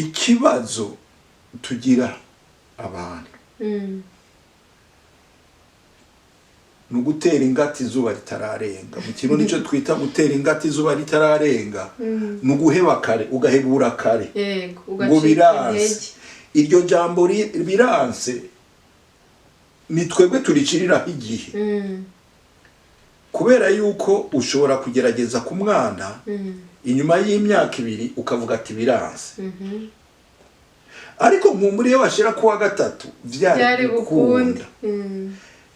ikibazo tugira abantu nugutera ingati izuba ritararenga mu kintu nico twita gutera ingati izuba ritararenga nuguheba kare ugahebura kare ngo biranse iryo jambo biranse ni twebwe turicirira igihe kubera yuko ushobora kugerageza ku mwana inyuma y'imyaka 2 ukavuga ati biranse ariko muri yo bashira kuwa gatatu vyari gukunda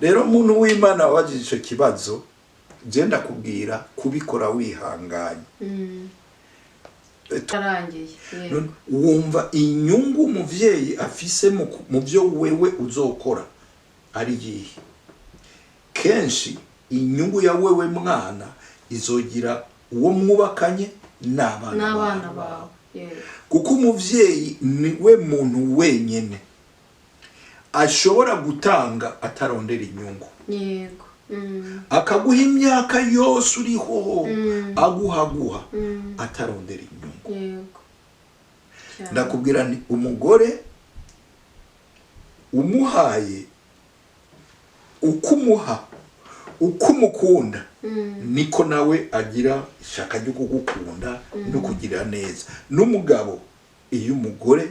rero muntu w'Imana wabajije ico kibazo genda kubwira kubikora wihanganye tarangiye wumva inyungu umuvyeyi afise mu byo wewe uzokora ari yihe kenshi inyungu ya wewe mwana izogira uwo mwubakanye n'abana bawe kuko umuvyeyi ni we muntu wenyene ashobora gutanga atarondera inyungu yego akaguha imyaka yose uriho aguha atarondera inyungu yego ndakubwira ni umugore umuhaye ukumuha ukumukunda niko nawe agira ishaka ryo kugukunda no kugira neza n'umugabo iyo umugore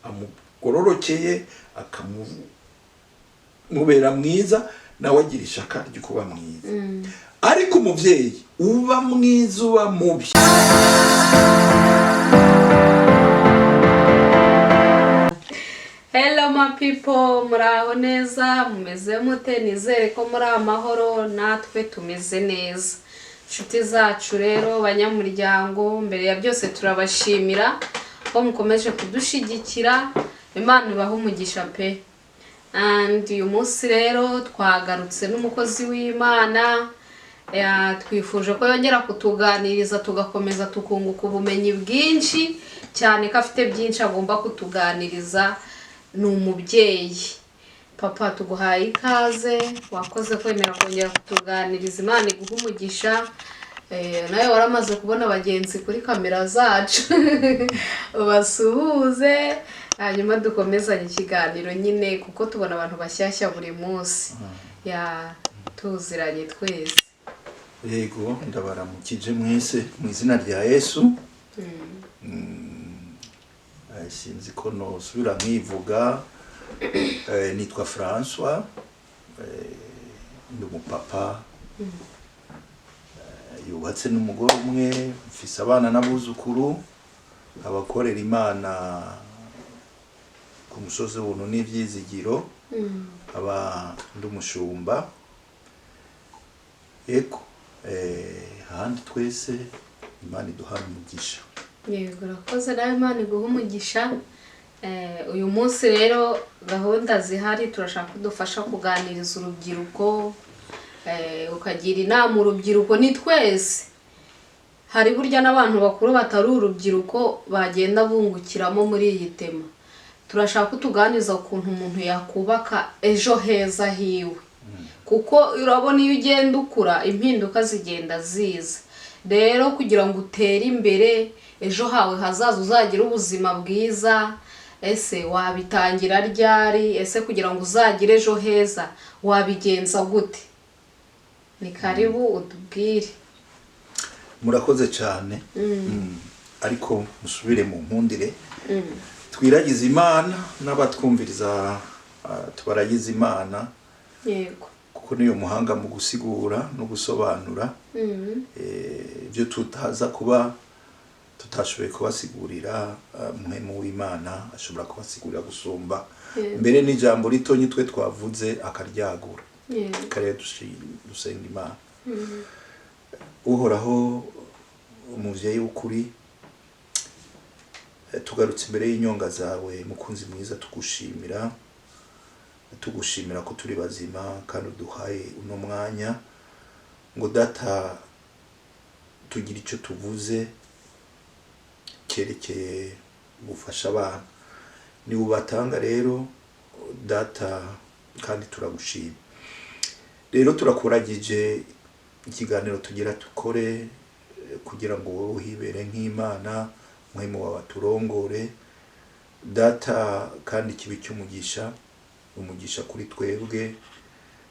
amugororokeye akamubera mwiza nawe agira ishaka ryo kuba mwiza ariko umuvyeyi uba mwiza uba mubi Hello my people, muraho neza, mumeze mute? Nizere ko muri amahoro, natwe tumeze neza. Nshuti zacu rero banyamuryango, mbere ya byose turabashimira ko mukomeje kudushigikira. Imana ibahe umugisha pe. And uyu munsi rero twagarutse n'umukozi w'Imana, twifuje ko yongera kutuganiriza tugakomeza tukunguka ubumenyi bwinshi cyane ko afite byinshi agomba kutuganiriza. Ni umubyeyi. Papa tuguhaye ikaze, wakoze kwemera kongera kutuganiriza. Imana iguha umugisha. Nawe waramaze kubona abagenzi kuri kamera zacu basuhuze, hanyuma dukomezanye ikiganiro nyine kuko tubona abantu bashyashya buri munsi tuziranye twese. Yego ndabaramukije mwese mu izina rya Yesu. Sinzi ko no subira nkivuga. Nitwa François, ndi umupapa yubatse n'umugore umwe, mfise abana n'abuzukuru, abakorera Imana ku musozi w'ubuntu n'ivyizigiro, aba ndi umushumba. Yego handi twese Imana iduhana umugisha. Yego urakoze nawe, Imana iguha umugisha. Uyu munsi rero gahunda zihari, turashaka kudufasha kuganiriza urubyiruko, ukagira inama urubyiruko. Ni twese, hari burya n'abantu bakuru batari urubyiruko bagenda bungukiramo muri iyi tema. Turashaka kutuganiza ukuntu umuntu yakubaka ejo heza hiwe, kuko urabona iyo ugenda ukura impinduka zigenda ziza. Rero kugira ngo utere imbere ejo hawe hazaza uzagira ubuzima bwiza, ese wabitangira ryari? Ese kugira ngo uzagire ejo heza wabigenza gute? Ni karibu utubwire. Murakoze cyane. Ariko musubire mu nkundire. Twiragize Imana n'abatwumviriza, tubaragize Imana. Yego. Kuko niyo muhanga mu gusigura no gusobanura. Ibyo tutaza kuba tutashoboye kubasigurira, muhemu w'Imana ashobora kubasigurira gusumba. Mbere n'ijambo ritonyi twe twavuze akaryagura. Kare dusenga Imana. Uhoraho umuvyeyi w'ukuri, tugarutse imbere y'inyonga zawe mukunzi mwiza, tugushimira ko turi bazima kandi uduhaye uno mwanya ngo data tugira icyo tuvuze cyerekeye gufasha abana. Ni ubatanga rero data kandi turagushima. Rero turakuragije ikiganiro tugira tukore kugira ngo wowe uhibere nk'Imana, muhemu wawe turongore data kandi kibi cy'umugisha umugisha kuri twebwe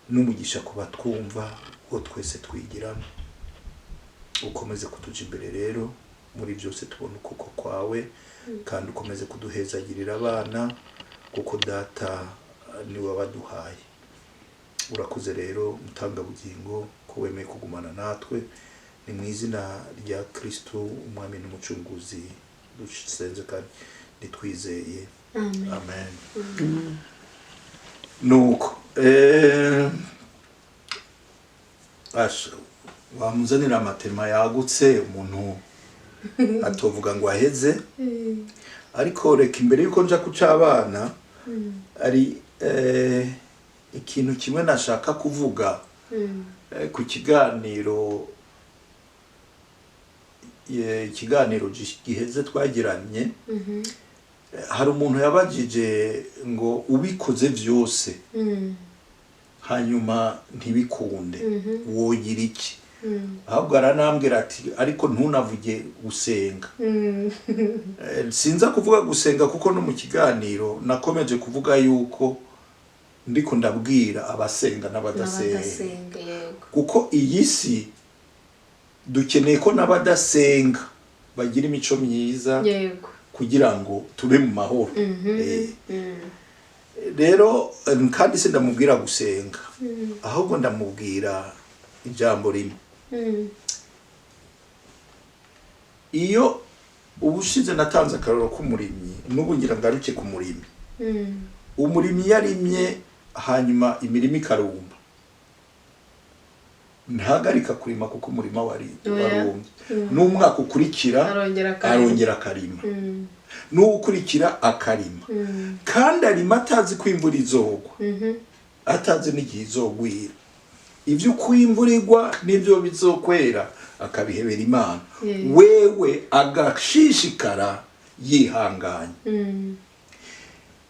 n'umugisha ku batwumva uwo twese twigiramo ukomeze kutuja imbere rero muri byose tubona ukuboko kwawe kandi ukomeze kuduhezagirira abana kuko data niwe wabaduhaye urakuze rero mutangabugingo ko wemeye kugumana natwe ni mu izina rya Kristo umwami n'umucunguzi dusenze kandi nitwizeye amen nuko wamuzanira amatema yagutse umuntu atovuga ngo aheze ariko reka imbere yuko nja kuca abana ari ikintu kimwe nashaka kuvuga ku kiganiro giheze twagiranye hari umuntu yabajije ngo ubikoze byose hanyuma ntibikunde wogira iki ahubwo aranambwira ati ariko ntunavuge gusenga sinza kuvuga gusenga kuko no mu kiganiro nakomeje kuvuga yuko ndiko ndabwira abasenga n'abadasenga kuko iyi si dukeneye ko n'abadasenga bagira imico myiza kugira ngo tube mu mahoro rero kandi se ndamubwira gusenga ahubwo ndamubwira ijambo rimwe iyo ubushize natanze akaroro k'umurimyi n'ubu ngira ngaruke ku murimyi umurimyi yarimye hanyuma imirima ikarumba ntagarika kurima kuko umurima warumbye n'umwaka ukurikira arongera akarima n'ukurikira akarima kandi arima atazi ko imvura izogwa atazi n'igihe izogwira ibyo kwimburirwa n'ibyo bizokwera akabihebera Imana wewe agashishikara yihanganye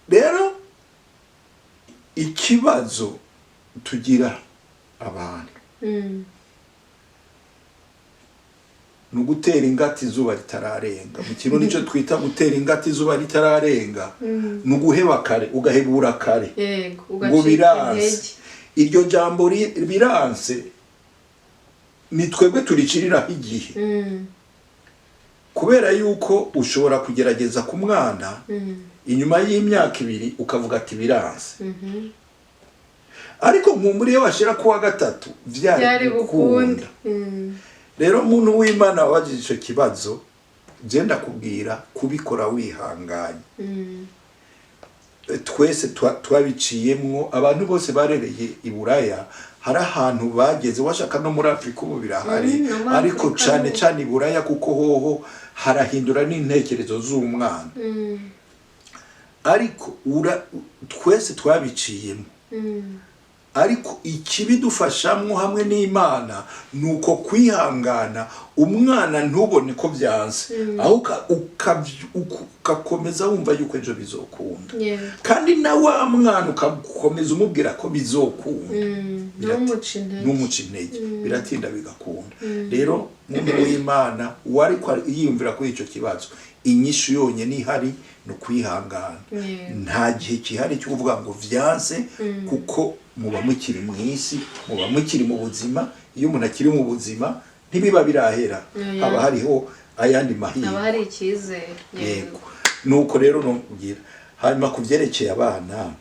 rero ikibazo tugira abantu nugutera ingati izuba ritararenga mu kintu nico twita gutera ingati izuba ritararenga nuguheba kare ugahebura kare ngo biranse iryo jambo biranse ni twebwe turicirira igihe kubera yuko ushobora kugerageza ku mwana inyuma y'imyaka 2 ukavuga ati biranse ariko nkumuri yo bashira kuwa gatatu vyari gukunda rero umuntu w'Imana wabajije ico kibazo genda kubwira kubikora wihanganye twese twabiciyemwo abantu bose barereye i Buraya hari ahantu bageze washaka no muri Afrika ubu birahari ariko cane cane i Buraya kuko hoho harahindura n'intekerezo z'umwana ariko twese twabiciyemo ariko ikibidufashamwo hamwe n'Imana nuko kwihangana umwana ntubone ko byanze aho ukakomeza wumva yuko ejo bizokunda kandi na wa mwana ukakomeza umubwira ko bizokunda n'umuca intege biratinda bigakunda rero muntu w'Imana wari yiyumvira kuri ico kibazo inyishu yonyene ihari no kwihangana nta gihe kihari cyo kuvuga ngo vyanse kuko muba mukiri mu isi muba mukiri mu buzima iyo umuntu akiri mu buzima ntibiba birahera haba hariho ayandi mahirwe haba hari ikizere yego nuko rero nubwira hanyuma kuvyerekeye abana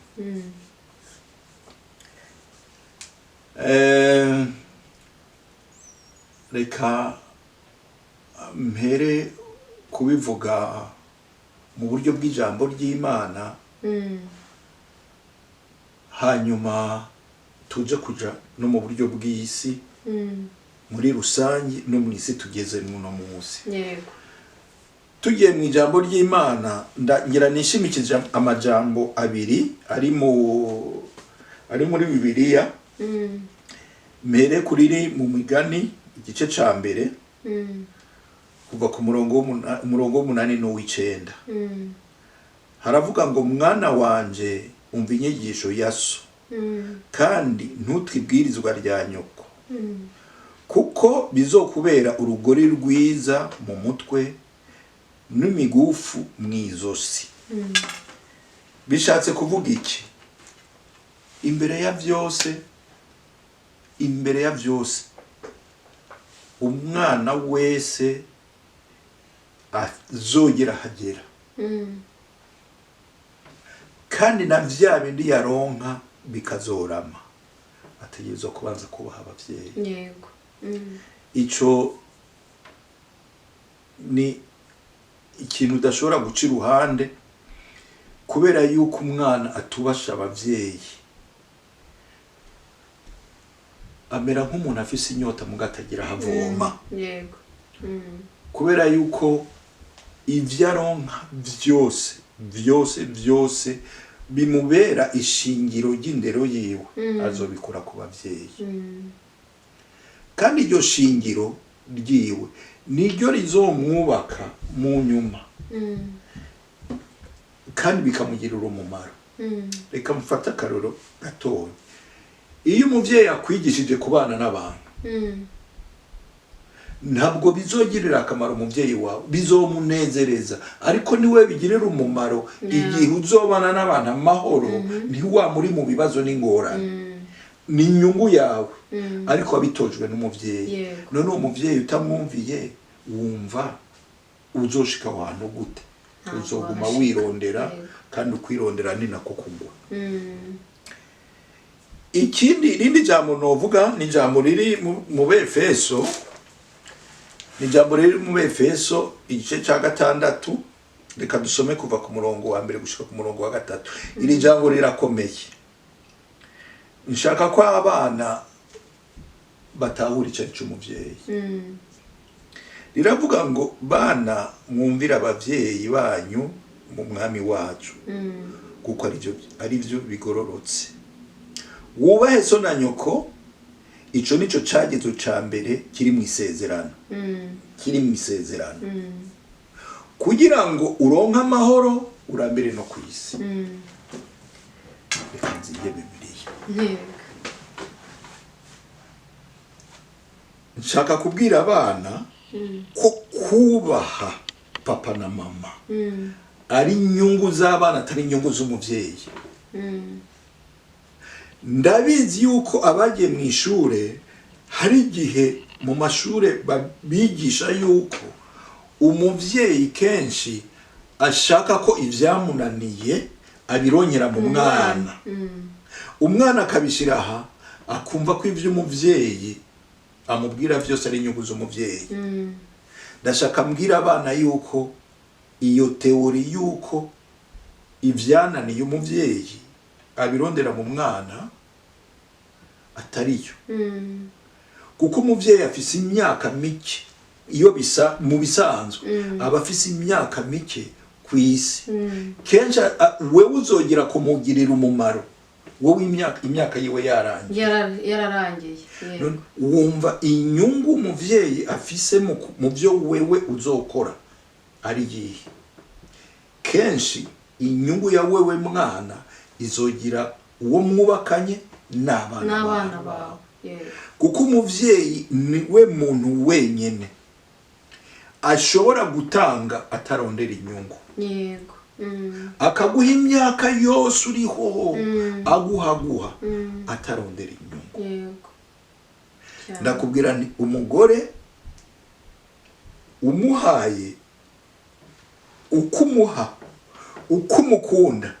reka mpere kubivuga mu buryo bw'ijambo ry'Imana hanyuma tuje kuja no mu buryo bw'isi muri rusange no mu isi tugeze muno munsi yego tugiye mu ijambo ry'Imana ngira nishimikije amajambo abiri ari muri Bibiliya mere kuriri mu migani igice ca mbere kuva ku murongo w'umunani n'uw'icenda haravuga ngo mwana wanje umva inyigisho ya so kandi ntutwibwirizwa rya nyoko kuko bizokubera urugori rwiza mu mutwe n'imigufu mw'izosi bishatse kuvuga iki? Imbere ya vyose umwana wese azogera hagera, kandi na vya bindi yaronka bikazorama, ategerezwa kubanza kubaha abavyeyi. Yego. Ico ni ikintu udashobora guca iruhande, kubera yuko umwana atubasha abavyeyi amera nk'umuntu afise inyota muga atagira havoma. Yego. Kubera yuko ivyo aronka vyose bimubera ishingiro ry'indero yiwe, azobikura ku bavyeyi. Kandi iryo shingiro ryiwe niryo rizomwubaka mu nyuma, kandi bikamugirira umumaro. Reka mfate akaroro gatoya. Iyo umuvyeyi akwigishije kubana n'abantu, ntabwo bizogirira akamaro umuvyeyi wawe, bizomunezereza, ariko niwe bigirira umumaro igihe uzobana n'abantu amahoro, ntiwamuri mu bibazo n'ingorane. Ni inyungu yawe, ariko wabitojwe n'umuvyeyi. None uwo muvyeyi utamwumviye, wumva uzoshika ahantu gute? Uzoguma wirondera, kandi ukwirondera ni nako kugwa. Irindi jambo novuga ni jambo riri mu Befeso, igice ca 6. Reka dusome kuva ku murongo wa 1 gushika ku murongo wa 3. Iri jambo rirakomeye. Nshaka ko abana batahura icyo cy'umuvyeyi. Riravuga ngo, bana mwumvira abavyeyi banyu mu mwami wacu, kuko ari byo bigororotse. Wubahe so na nyoko, ico nico cagezo ca mbere kiri mu isezerano. Kugira ngo uronke amahoro urambere no kwisi. Reka nziye Bibiliya. Nshaka kubwira abana ko kubaha papa na mama ari inyungu z'abana, atari inyungu z'umuvyeyi. Ndabizi yuko abagiye mu ishure, hari igihe mu mashure bigisha yuko umuvyeyi kenshi ashaka ko ivyamunaniye abironyera mu mwana. Umwana akabishira aha, akumva ko ivy'umuvyeyi amubwira vyose ari inyungu z'umuvyeyi. Ndashaka mbwira abana yuko iyo teori yuko ivyananiye umuvyeyi abirondera mu mwana atariyo. Kuko umuvyeyi afise imyaka mike, iyo bisa mu bisanzwe aba afise imyaka mike kwisi. Kenshi wewe uzogira kumugirira umumaro, wowe imyaka yiwe yararangiye. Wumva inyungu umuvyeyi afise mu byo wewe uzokora ari yihe? Kenshi inyungu ya wewe mwana izogira uwo mwubakanye n'abana bawe. Kuko umuvyeyi niwe muntu wenyene ashobora gutanga atarondera inyungu. Yego. Akaguha imyaka yose uriho, aguha atarondera inyungu. Yego. Ndakubwira ni umugore umuhaye ukumuha ukumukunda,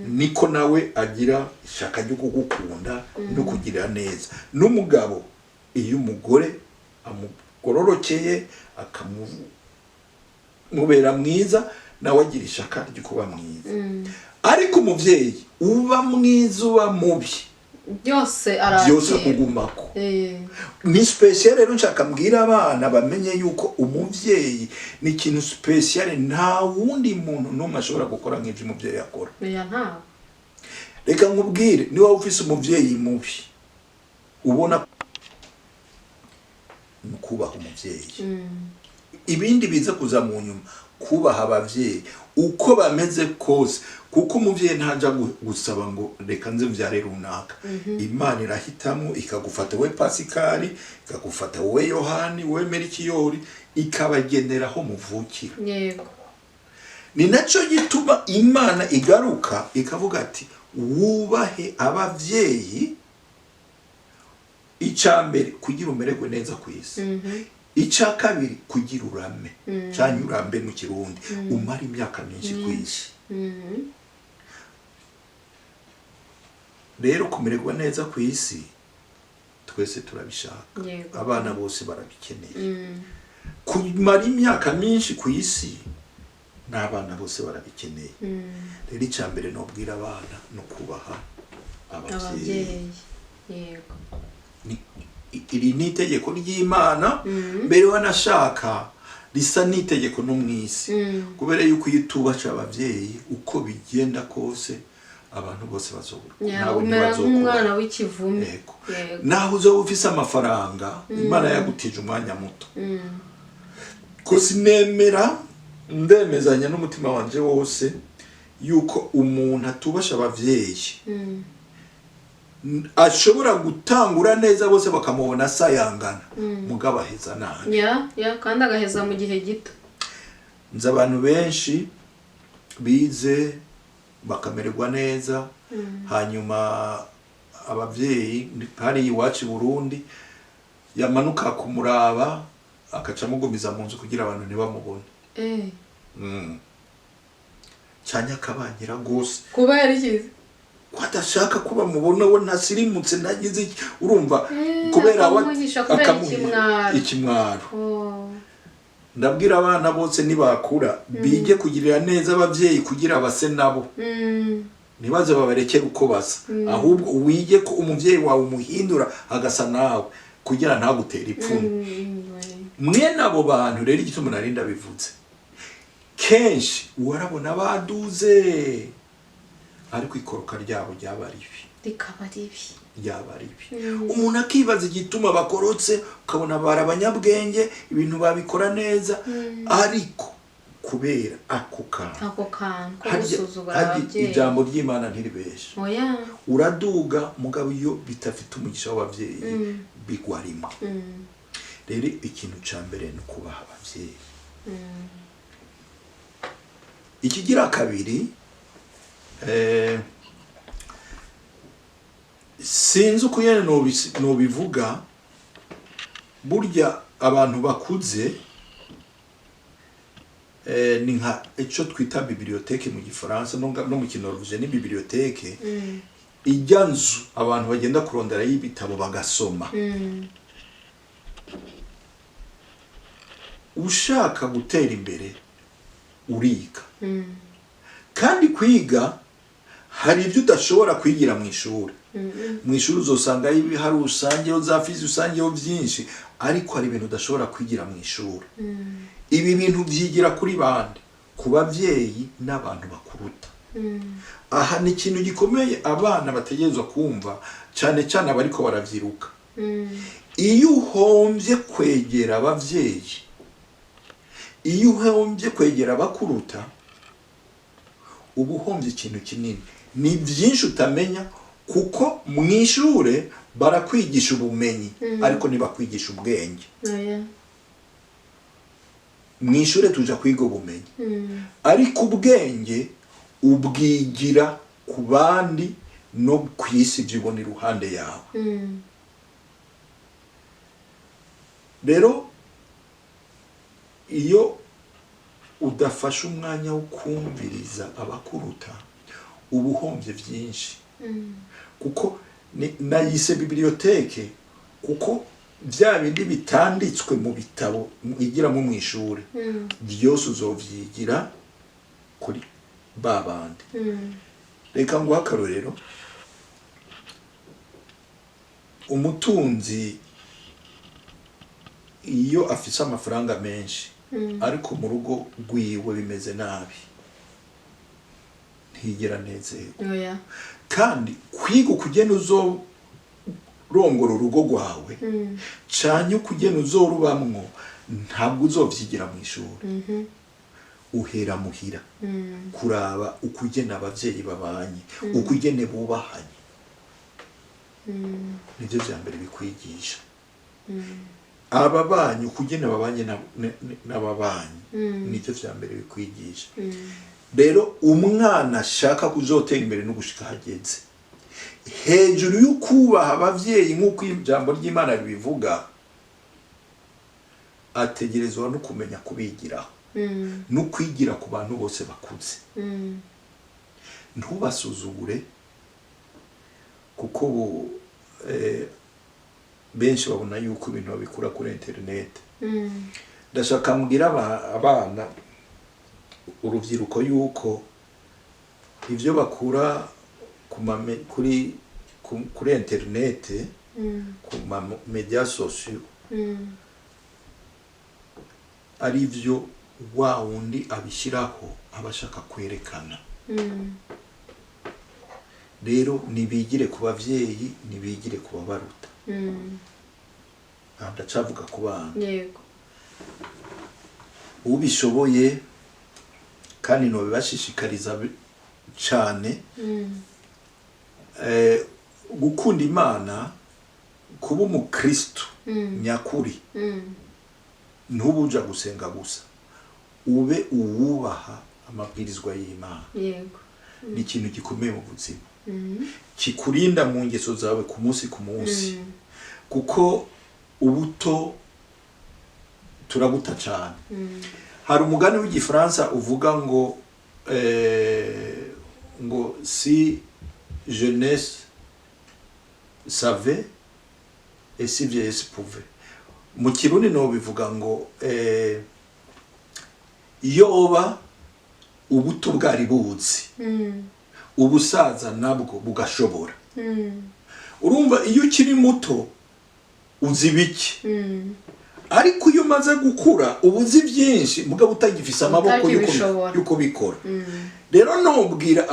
niko nawe agira ishaka ryo kugukunda no kugira neza. N'umugabo iyo umugore amugororokeye akamubera mwiza, nawe agira ishaka ryo kuba mwiza. Ariko umuvyeyi uba mwiza uba mubi, byose akugumako. Ni special. Rero nshaka mbwira abana bamenye yuko umuvyeyi ni ikintu special, nta wundi muntu n'umwe ashobora gukora nk'ivyo umuvyeyi akora. Reka nkubwire, niba ufise umuvyeyi mubi, ubona kubaha umuvyeyi. Ibindi biza kuza mu nyuma, kubaha abavyeyi uko bameze kose. Kuko umuvyeyi ntaja gusaba ngo reka nze mvyare runaka. Imana irahitamwo ikagufata we Pasikari, ikagufata we Yohani, we Merikiyori, ikabageneraho muvukira. Yego. ni nacyo gituma Imana igaruka ikavuga ati wubahe abavyeyi, icambere kugira umererwe neza ku isi, icya kabiri kugira urame, cyane urambe mu Kirundi, umara imyaka myinshi ku isi. Rero kumererwa neza ku isi twese turabishaka, abana bose barabikeneye. Kumara imyaka myinshi ku isi n'abana bose barabikeneye. Rero icambere nobwira abana no kubaha abavyeyi. Yego. Iri ni itegeko ry'Imana, mbere wanashaka risa n'itegeko no mwisi, kubera yuko iyo tubaca abavyeyi uko bigenda kose abantu bose bazobura. Nawe umwana w'ikivume. Naho uzoba ufise amafaranga, Imana yagutije umwanya muto. Ko sinemera ndemezanya n'umutima wanje wose yuko umuntu atubasha abavyeyi ashobora gutangura neza bose bakamubona asayangana, mugabo aheza nabi. Kandi agaheza mu gihe gito. Nzi abantu benshi bize bakamererwa neza, hanyuma abavyeyi hari iwacu i Burundi yamanuka kumuraba akaca mugumiza mu nzu kugira abantu ntibamubone. Cyane akabanyira gose. Kuba yarikize kwadashaka kuba mubona we ntasirimutse nagize urumva, kubera akamuhisha ikimwaro. Ndabwira abana bose nibakura bige kugirira neza abavyeyi kugira base nabo, nibaze babarekera uko basa, ahubwo wige ko umuvyeyi wawe umuhindura agasa nawe kugira ntagutera ipfumu. Mwene abo bantu rero igituma narinda bivuze kenshi warabona baduze, ariko ikoroka ryabo ryaba ribi, rikaba ribi, ryaba ribi. Umuntu akibaza igituma bakorotse, ukabona barabanyabwenge, ibintu babikora neza, ariko kubera ako kantu ko gusuzugura abavyeyi. Ijambo ry'Imana ntiribesha. Uraduga mugabo iyo bitafite umugisha w'abavyeyi bigwarima. Rero ikintu ca mbere ni kubaha abavyeyi. Ikigira kabiri, sinzi uko yene nobivuga, burya abantu bakuze ni nka ico twita bibliothèque mu Gifaransa, no mu Kinorvege ni bibliothèque, ijya nzu abantu bagenda kurondera y'ibitabo bagasoma. Ushaka gutera imbere uriga, kandi kwiga hari ibyo udashobora kwigira mu ishuri. Mu ishuri uzosanga hari usangeho za fizi, usangeho byinshi, ariko hari ibintu udashobora kwigira mu ishuri. Ibi bintu byigira kuri bande? Ku bavyeyi n'abantu bakuruta. Aha ni ikintu gikomeye abana bategerezwa kumva, cyane cyane abariko baravyiruka. Iyo uhombye kwegera abavyeyi, iyo uhombye kwegera abakuruta, uba uhombye ikintu kinini. Ni byinshi utamenya, kuko mu ishure barakwigisha ubumenyi, ariko ntibakwigisha ubwenge. Mu ishure tuja kwiga ubumenyi, ariko ubwenge ubwigira ku bandi no ku isi byibona iruhande yawe. Rero iyo udafashe umwanya wo kumviriza abakuruta, uba uhombye byinshi. Kuko nayise bibliothèque kuko bya bindi bitanditswe mu bitabo igiramo mu ishuri, byose uzovyigira kuri babandi. Reka nguha akarorero. Umutunzi iyo afise amafaranga menshi, ariko mu rugo rwiwe bimeze nabi, ntigera nezerwa. Kandi kwiga kugena uzorongora urugo rwawe, canke kugena uzorubamwo, ntabwo uzovyigira mu ishuri. Uhera muhira, kuraba ukugena abavyeyi babanye, ukugene bubahanye. Nivyo vya mbere bikwigisha. ababanyi ukugena babanye n'ababanyi nicyo vya mbere bikwigisha. Rero umwana ashaka kuzotera imbere no gushika hageze hejuru y'ukubaha abavyeyi nk'uko ijambo ry'Imana ribivuga, ategerezwa no kumenya kubigiraho no kwigira ku bantu bose bakuze. Ntubasuzugure kuko benshi babona yuko ibintu babikura kuri internet. Ndashaka mbwira abana urubyiruko yuko ivyo bakura kuri internet ku media sociaux ari vyo wa wundi abishiraho abashaka kwerekana. Rero nibigire ku bavyeyi, nibigire ku babaruta. Ndacavuga ku bana. Yego. Ubishoboye kandi no bibashishikariza cyane gukunda Imana, kuba umukristo nyakuri. Ntubuja gusenga gusa, ube uwubaha amabwirizwa y'Imana. Yego. Ni ikintu gikomeye mu buzima, kikurinda mu ngeso zawe ku munsi ku munsi, kuko ubuto turabuta cyane. Hari umugani w'igifaransa uvuga ngo si jeunesse savait et si vieillesse pouvait. Mu Kirundi no bivuga ngo iyo oba ubuto bwari buzi, ubusaza nabwo bugashobora. Urumva iyo ukiri muto uzi biki, ariko iyo umaze gukura ubuzi byinshi mugabo utagifise amaboko yuko bikora. Rero nobwira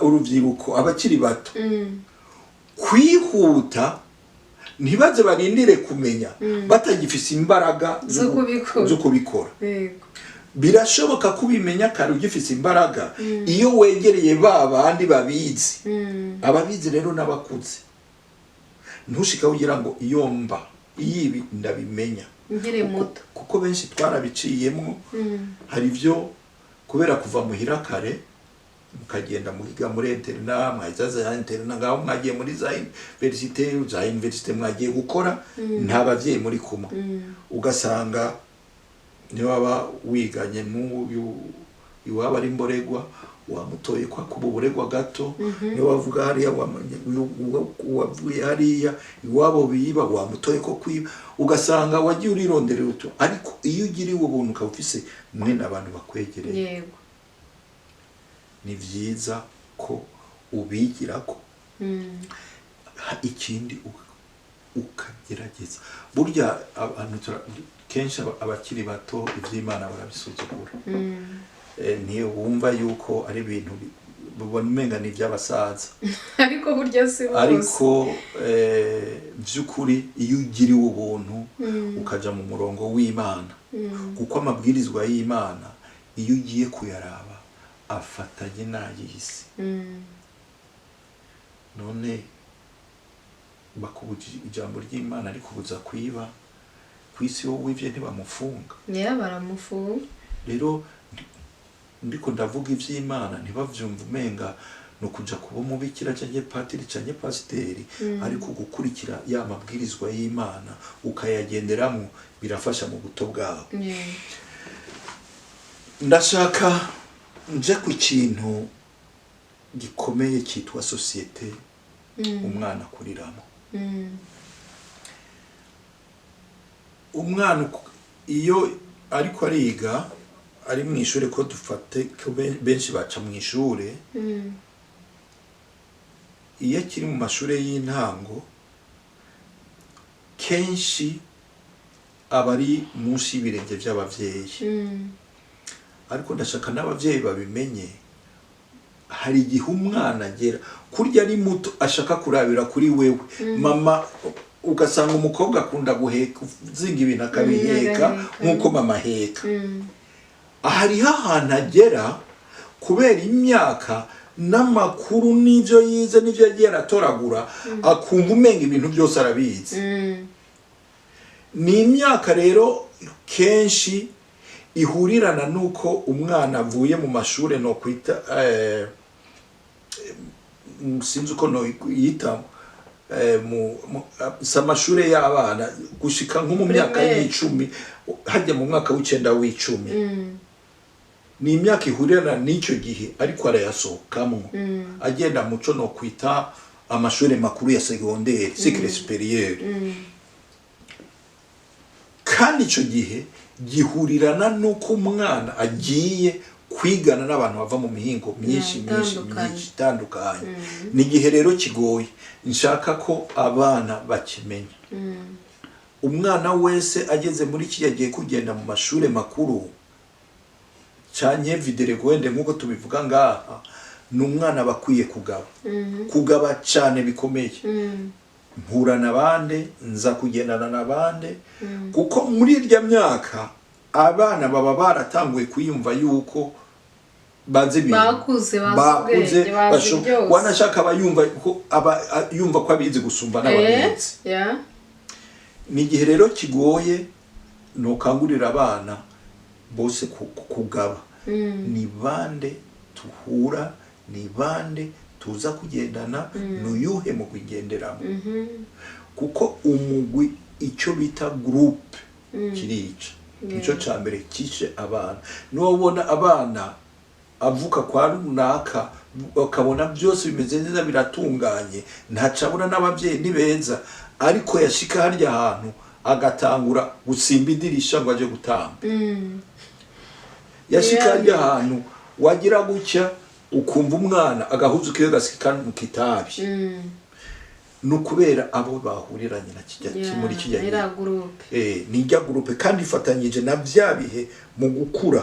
urubyiruko abakiri bato kwihuta, ntibaze barindire kumenya batagifise imbaraga zo kubikora. Birashoboka kubimenya kare ugifise imbaraga iyo wegereye babandi babizi. Ababizi rero n'abakuze, ntushika ugira ngo iyo mba iyibi ndabimenya nkiri muto, kuko benshi twarabiciyemo. Hari byo kubera kuva muhira kare mukagenda muhiga muri interna, mwazaza ya interna ngaho mwagiye muri za universite mwagiye gukora, nta bavyeyi muri kumwe. Ugasanga ni waba wiganye n'uyu iwaba ari mboregwa wamutoye kwa kuba uburegwa gato, ni wavuga hariya wavuye hariya iwabo biba wamutoye ko kwiba. Ugasanga wagiye urironderera uto, ariko iyo ugiriwe ubuntu ukabufise mwe n'abantu bakwegereye. Yego. Ni vyiza ko ubigirako. Ikindi ukagerageza. Burya abantu kenshi abakiri bato ivy'Imana barabisuzugura. Niyo wumva yuko ari ibintu bubona umenga ni iby'abasaza, ariko burya si bose. Ariko by'ukuri iyo ugiriwe ubuntu ukaja mu murongo w'Imana, kuko amabwirizwa y'Imana iyo ugiye kuyaraba afatanye n'ay'isi. None bakubuza ijambo ry'Imana ariko buza kwiba kwisi, wowe wivye ntibamufunga. Baramufunga. Rero ndiko ndavuga ivy'Imana ntibavyumva umenga no kuja kuba umubikira canke patiri canke pasiteri, ariko gukurikira ya mabwirizwa y'Imana ukayagenderamo birafasha mu buto bwawe. Ndashaka nje ku kintu gikomeye cyitwa societe umwana akuriramo. Umwana iyo ariko ariga ari mu ishure, ko dufate benshi baca mu ishure, iyo akiri mu mashure y'intango kenshi aba ari munsi y'ibirenge by'abavyeyi. Ariko ndashaka n'abavyeyi babimenye, hari igihe umwana agera kurya ari muto ashaka kurabira kuri wewe mama, ugasanga umukobwa akunda guheka zinga ibintu akabiheka nk'uko mama heka. Hariho ahantu agera kubera imyaka n'amakuru n'ivyo yize n'ivyo yagiye aratoragura, akumva umenga ibintu byose arabizi. ni imyaka rero kenshi ihurirana nuko umwana avuye mu mashure no kwita sinzi uko no yita amashure y'abana gushika nko mu myaka y'icumi hajya mu mwaka w'icenda w'icumi ni imyaka ihurirana n'icyo gihe ariko arayasohokamwo agenda muco no kwita amashure makuru ya secondaire cycle supérieur kandi icyo gihe gihurirana nuko umwana agiye kwigana n'abantu bava mu mihingo myinshi itandukanye ni igihe rero kigoye nshaka ko abana bakimenya umwana wese ageze muri kiriya gihe kugenda mu mashure makuru canke videregwende nk'uko tubivuga ngaha ni umwana bakwiye kugaba cyane bikomeye mpura n'abandi nza kugendana n'abandi kuko muri irya myaka abana baba baratanguye kwiyumva yuko bazi bakuze wanashaka yumva ko abizi gusumba n'ababizi ni igihe rero kigoye nokangurira abana bose kugaba ni bande tuhura ni bande tuza kugendana nuyuhe mu kugenderamo kuko umugwi icyo bita groupe kirica nico cambere kishe abana nubona abana avuka kwa runaka bakabona byose bimeze neza biratunganye ntacabona n'abavyeyi ni beza ariko yashika harya ahantu agatangura gusimba idirisha ngo aje gutamba yashika harya ahantu wagira gutya ukumva umwana agahuzu kiyo gasikana mu kitabi nukubera abo bahuriranye na kijya muri kijya ni rya groupe kandi ifatanyije na byabihe mu gukura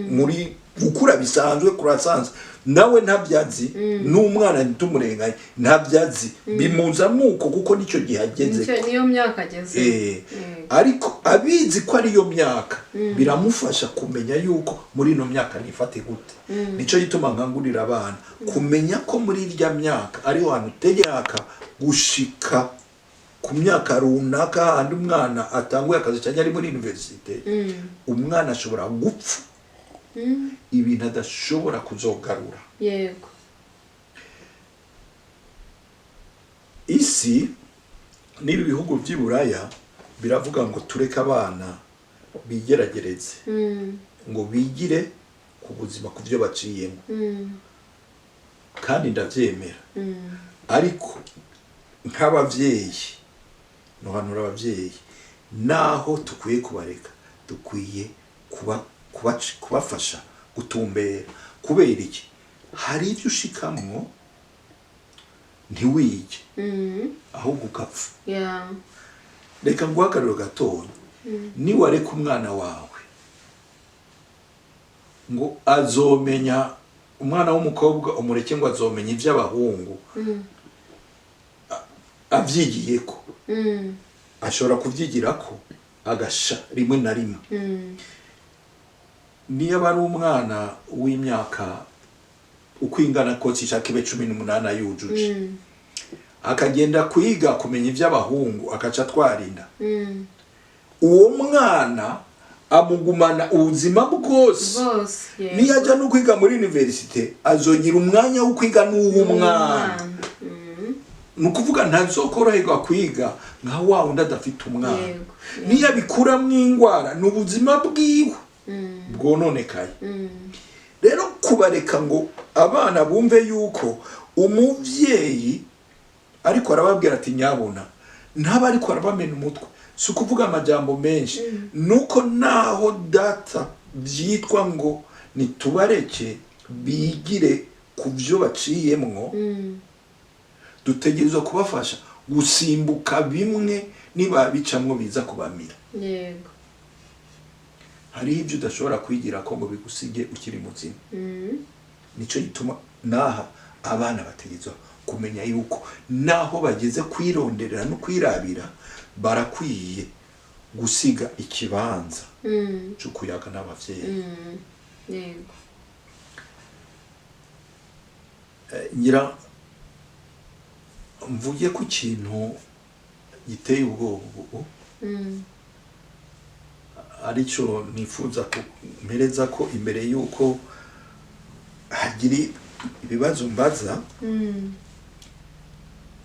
muri gukura bisanzwe kurasanzwe nawe ntabyazi n'umwana ntumurenganye ntabyazi bimuza muko kuko nicyo gihageze niyo myaka ageze ariko abizi ko ari yo myaka biramufasha kumenya yuko muri ino myaka nifate gute nico gituma nkangurira abana kumenya ko muri irya myaka ari hantu tegeka gushika ku myaka runaka andi umwana atanguye akazi cyane ari muri universite umwana ashobora gupfa ibintu adashobora kuzogarura yego isi n'ibi bihugu by'Iburaya biravuga ngo tureke abana bigeragereze ngo bigire ku buzima ku byo baciyemo kandi ndabyemera ariko nk'abavyeyi nohanura abavyeyi naho tukwiye kubareka dukwiye kubafasha gutumbera kubera iki hari ibyo ushikamwo ntiwige ahubwo ugapfa reka nguhagariro gatonya niwareka umwana wawe ngo azomenya umwana w'umukobwa umureke ngo azomenya iby'abahungu avyigiyeko ashobora kuvyigirako agasha rimwe na rimwe niyo bari umwana w'imyaka ukwingana ko cishaka ibe 18 yujuje akagenda kwiga kumenya iby'abahungu akaca twarinda uwo mwana amugumana ubuzima bwose niyo ajya no kwiga muri universite azogira umwanya wo kwiga n'uwo mwana nukuvuga ntazokoroherwa kwiga nka wa wundi adafite umwana niyo abikuramwo ingwara n'ubuzima bwiwe bwononekaye rero kubareka ngo abana bumve yuko umuvyeyi ariko arababwira ati nyabona ntaba ariko arabamena umutwe si ukuvuga amajambo menshi nuko naho data byitwa ngo nitubareke bigire ku byo baciyemwo dutegerezwa kubafasha gusimbuka bimwe niba bicamwo biza kubamira yego hari ibyo udashobora kwigira ko ngo bigusige ukiri muzima nico gituma naha abana bategerezwa kumenya yuko naho bageze kwironderera no kwirabira barakwiye gusiga ikibanza cyo kuyaga n'abavyeyi yego ngira mvuye ku kintu giteye ubwoba arico nifuza kumpereza ko imbere yuko hagiri ibibazo mbaza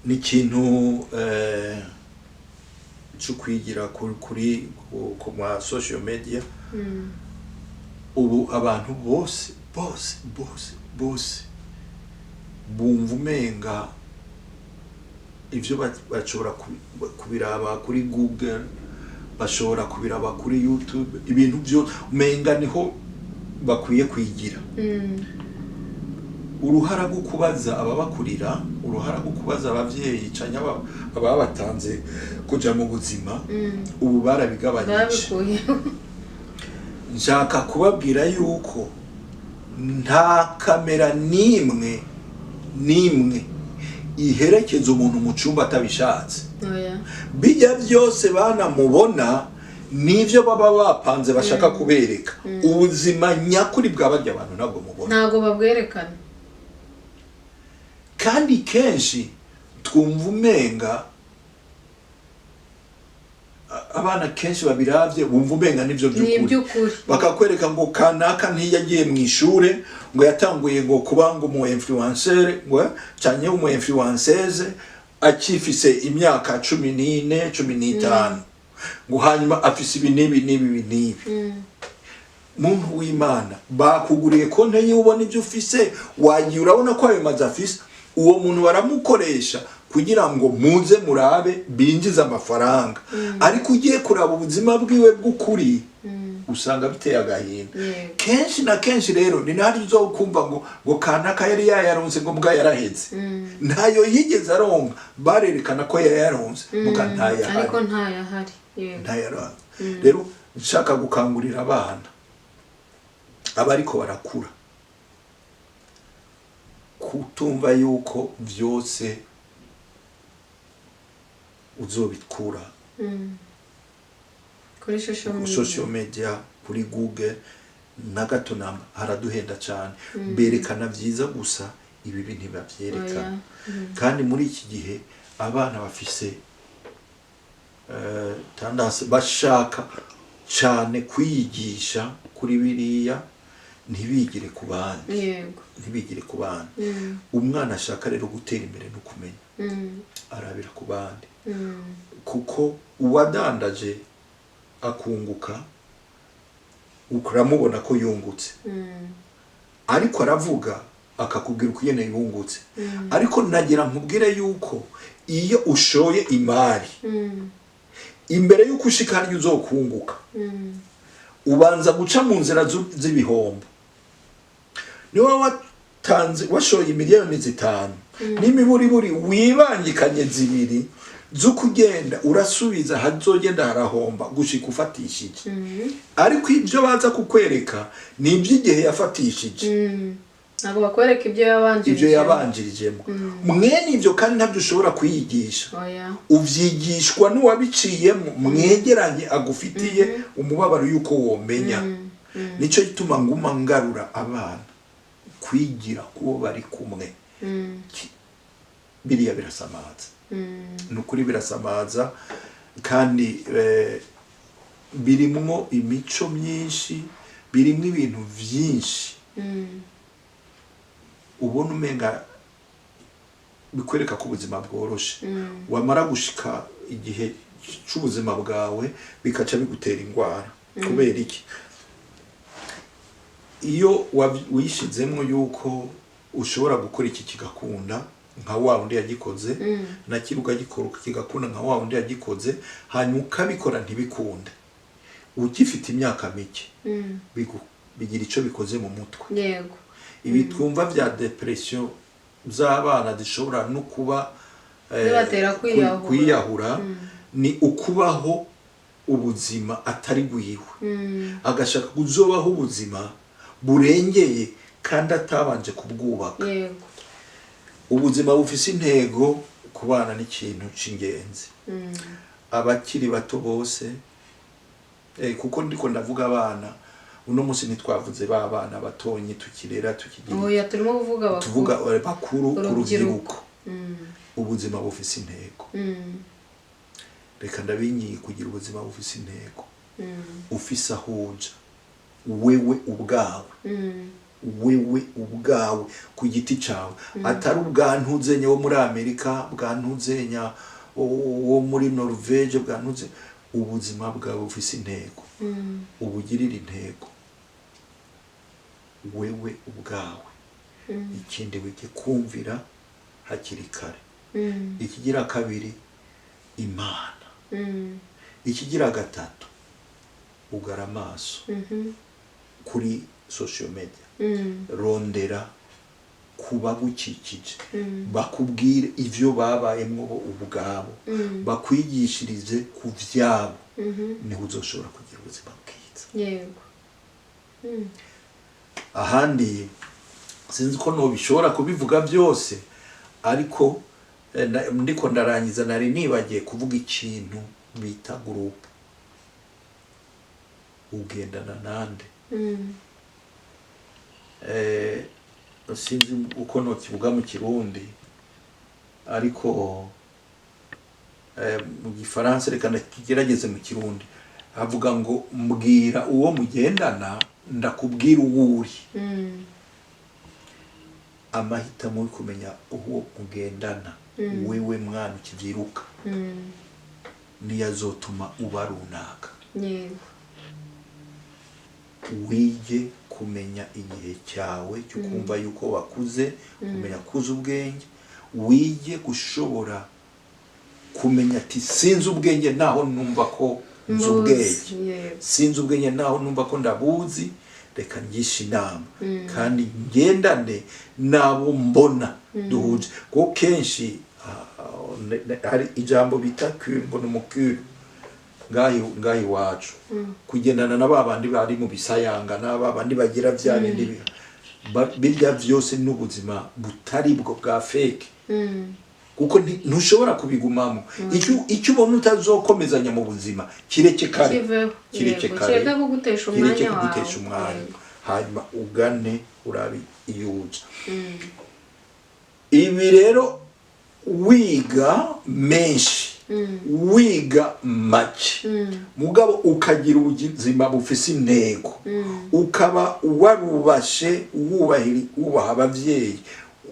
ni ikintu cyo kwigira kuri ku ma social media ubu abantu bose bumva umenga ivyo bashobora kubiraba kuri Google, bashobora kubiraba kuri YouTube, ibintu byo umenga niho bakwiye kwigira. Uruhara rwo kubaza ababakurira, uruhara rwo kubaza abavyeyi canke ababatanze kuja mu buzima, ubu barabigabanyije. Nshaka kubabwira yuko nta kamera nimwe iherekeza umuntu mu cumba atabishatse. Bijya byose banamubona nivyo baba bapanze bashaka kubereka. Ubuzima nyakuri bw'abarya abantu ntabwo mubona, ntabwo babwerekana. Kandi kenshi twumva umenga abana kenshi babiravye bumva umenga nivyo by'ukuri, bakakwereka ngo kanaka ntiyagiye mu ishure, ngo yatanguye ngo kuba ngo mu influencer, ngo cyane umu influenceuse akifise imyaka 14 15, ngo hanyuma afise ibi. Muntu w'Imana bakuguriye konte y'ubona ibyo ufise, wagiye urabona ko ayo mazi afise, uwo muntu baramukoresha kugira ngo muze murabe binjiza amafaranga. Ariko ugiye kuraba ubuzima bwiwe bw'ukuri usanga biteye agahinda. Kenshi na kenshi rero ni nari uzokumva ngo kanaka yari yayaronse ngo mbwa yaraheze. Ntayo yigeze aronka, barerekana ko yayaronse muka ntayahari. Ariko ntayahari. Ntayaranga. Rero nshaka gukangurira abana abariko barakura kutumva yuko vyose uzobikura kuri social media, kuri Google na gato namba haraduhenda cyane. Berekana vyiza gusa, ibi bintu bavyerekana. Kandi muri iki gihe abana bafise tendance bashaka cyane kwiyigisha kuri biriya, ntibigire ku bandi. Ntibigire ku bandi. Umwana ashaka rero gutera imbere no kumenya, arabira ku bandi. Kuko uwadandaje akunguka ukuramubona ko yungutse, ariko aravuga akakubwira uko yene yungutse. Ariko nagira nkubwire yuko iyo ushoye imari, imbere yuko ushika hari uzokunguka, ubanza guca mu nzira z'ibihombo. Niwe watanze washoye miliyoni 5 n'imiburiburi wibangikanye 2 zo kugenda urasubiza hazogenda harahomba gushika ufatishije. Ariko ibyo baza kukwereka ni iby'igihe yafatishije, ntabwo bakwereka ibyo yabanjirijemo. Mwene ibyo kandi ntabyo ushobora kwiyigisha. Uvyigishwa n'uwabiciyemo, mwegeranye agufitiye umubabaro yuko womenya. Nico gituma nguma ngarura abana kwigira kubo bari kumwe. Biriya birasamaza. Nukuri birasamaza, kandi birimwo imico myinshi, birimwo ibintu vyinshi ubona umenga bikwereka ko ubuzima bworoshe. Wamara gushika igihe c'ubuzima bwawe bikaca bigutera ingwara. Kubera iki? Iyo wishizemwo yuko ushobora gukora iki kigakunda nka wa undi yagikoze, na kiruga gikora kigakunda nka wa undi yagikoze, hanyuma ukabikora ntibikunde, ugifite imyaka mike, bigira ico bikoze mu mutwe. Ibi twumva vya depression z'abana zishobora no kuba kwiyahura, ni ukubaho ubuzima atari bwiwe, agashaka kuzobaho ubuzima burengeye kandi atabanje kubwubaka. Ubuzima bufise intego ku bana n'ikintu c'ingenzi. Abakiri bato bose, kuko ndiko ndavuga abana, uno musi ntitwavuze ba bana batonye tukirera tukigira. Turimo tuvuga bakuru ku rubyiruko. Ubuzima bufise intego. reka ndabinyiye kugira ubuzima bufise intego ufise ahuja wewe ubwawe ku giti cawe atari ubwantuzenya wo muri Amerika bwantuzenya wo muri Norvege bwantuze ubuzima bwawe bufise intego ubugirira intego wewe ubwawe ikindi wige kumvira hakiri kare ikigira kabiri Imana ikigira gatatu ugara amaso kuri social media rondera kuba gukikije bakubwire ivyo babayemwo ubwabo bakwigishirize ku vyabo niho uzoshobora kugira ubuzima bwiza yego ahandi sinzi ko no bishobora kubivuga byose ariko ndiko ndarangiza nari nibagiye kuvuga ikintu bita group ugendana nande sinzi uko no kivuga mu Kirundi ariko mu Gifaransa reka ndakigerageze mu Kirundi avuga ngo mbwira uwo mugendana ndakubwira uwuri amahitamo yo kumenya uwo mugendana wewe mwana ukivyiruka niyazotuma uba runaka yego wige kumenya igihe cyawe cyo kumva yuko wakuze kumenya kuza ubwenge wige gushobora kumenya ati sinzi ubwenge naho numva ko nzi ubwenge sinzi ubwenge naho numva ko ndabuzi reka ngisha inama kandi ngendane nabo mbona duhuje ko kenshi hari ijambo bita ngo numukuru ngahi wacu kugendana na babandi bari mu bisayangana babandi bagira vya bindi birya vyose n'ubuzima butari bwo bwa fake kuko ntushobora kubigumamo icyo ubona utazokomezanya mu buzima kireke kare kireke kugutesha umwanya hanyuma ugane urabi iyuja ibi rero wiga menshi wiga make mugabo ukagira ubuzima bufise intego ukaba warubashe wubaha abavyeyi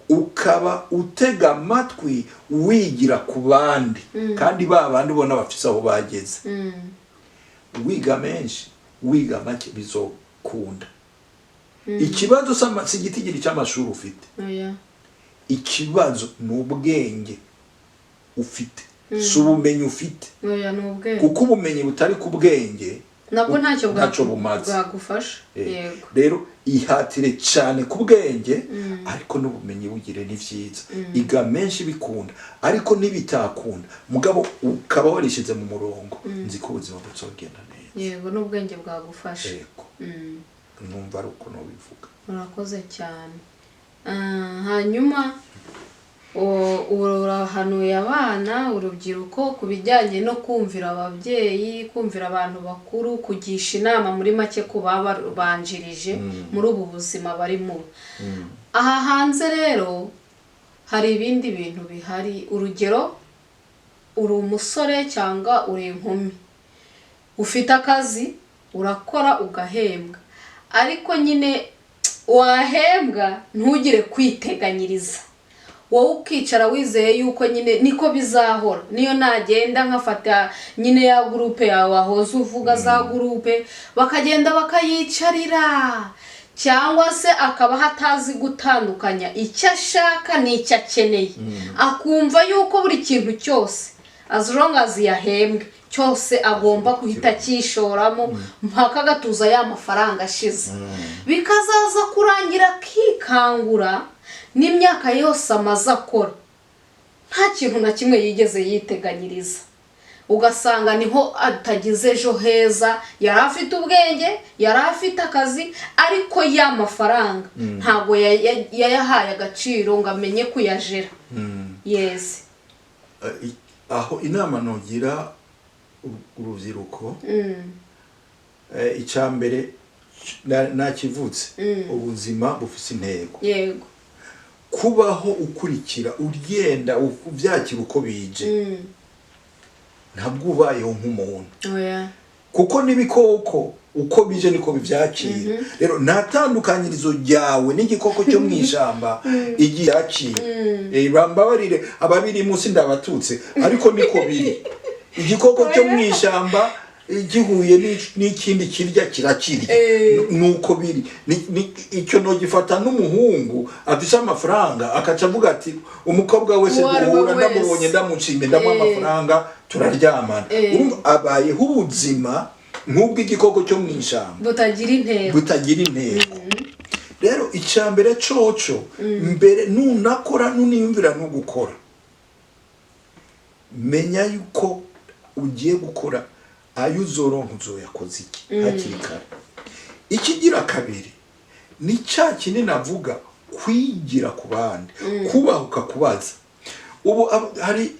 ukaba utega amatwi wigira ku bandi kandi babandi ubona bafise aho bageze wiga menshi wiga make bizokunda ikibazo si igitigiri cy'amashuri ufite ikibazo ni ubwenge ufite si ubumenyi ufite kuko ubumenyi butari ku bwenge nabwo ntacyo bwagufasha yego rero ihatire cyane ku bwenge ariko n'ubumenyi bugire ni vyiza iga menshi bikunda ariko nibitakunda mugabo ukaba warishize mu murongo nzi ko ubuzima buzogenda neza yego n'ubwenge bwagufasha yego numva ari uko no bivuga murakoze cyane hanyuma urahanuye abana urubyiruko ku bijyanye no kumvira ababyeyi kumvira abantu bakuru kugisha inama muri make ku babanjirije muri ubu buzima barimo aha hanze rero hari ibindi bintu bihari urugero uri umusore cyangwa uri inkumi ufite akazi urakora ugahembwa ariko nyine wahembwa ntugire kwiteganyiriza wowe ukicara wizeye yuko nyine niko bizahora niyo nagenda nkafata nyine ya groupe yawe ahoze uvuga za groupe bakagenda bakayicarira cyangwa se akaba hatazi gutandukanya icyo ashaka n'icyo akeneye akumva yuko buri kintu cyose as long as yahembwe cyose agomba kuhita kishoramo mpaka gatuza ya mafaranga ashize bikazaza kurangira kikangura n'imyaka yose amaze akora nta kintu na kimwe yigeze yiteganyiriza ugasanga niho atagize ejo heza yari afite ubwenge yari afite akazi ariko ya mafaranga ntago yayahaye agaciro ngo amenye kuyajera yes aho inama nogira urubyiruko icambere nakivutse ubuzima bufise intego yego kubaho ukurikira ugenda uvyakira uko bije ntabwo ubayeho nk'umuntu oya kuko n'ibikoko uko bije niko bivyakira rero natandukanyirizo ryawe n'igikoko cyo mwishamba igiyakira bambabarire ababiri munsi ndabatutse ariko niko biri igikoko cyo mwishamba gihuye n'ikindi kirya kirakirya nuko biri icyo no gifata n'umuhungu afise amafaranga akaca avuga ati umukobwa wese duhura ndamubonye ndamucimbe ndamuha amafaranga turaryamana abayeho ubuzima nk'ubwo igikoko cyo mwishamba butagira intego rero icambere coco mbere nunakora nuniyumvira no gukora menya yuko ugiye gukora ayo uzoronka uzoyakoze iki hakiri kare ikigira kabiri ni cya kinini navuga kwigira ku bandi kubahuka kubaza ubu hari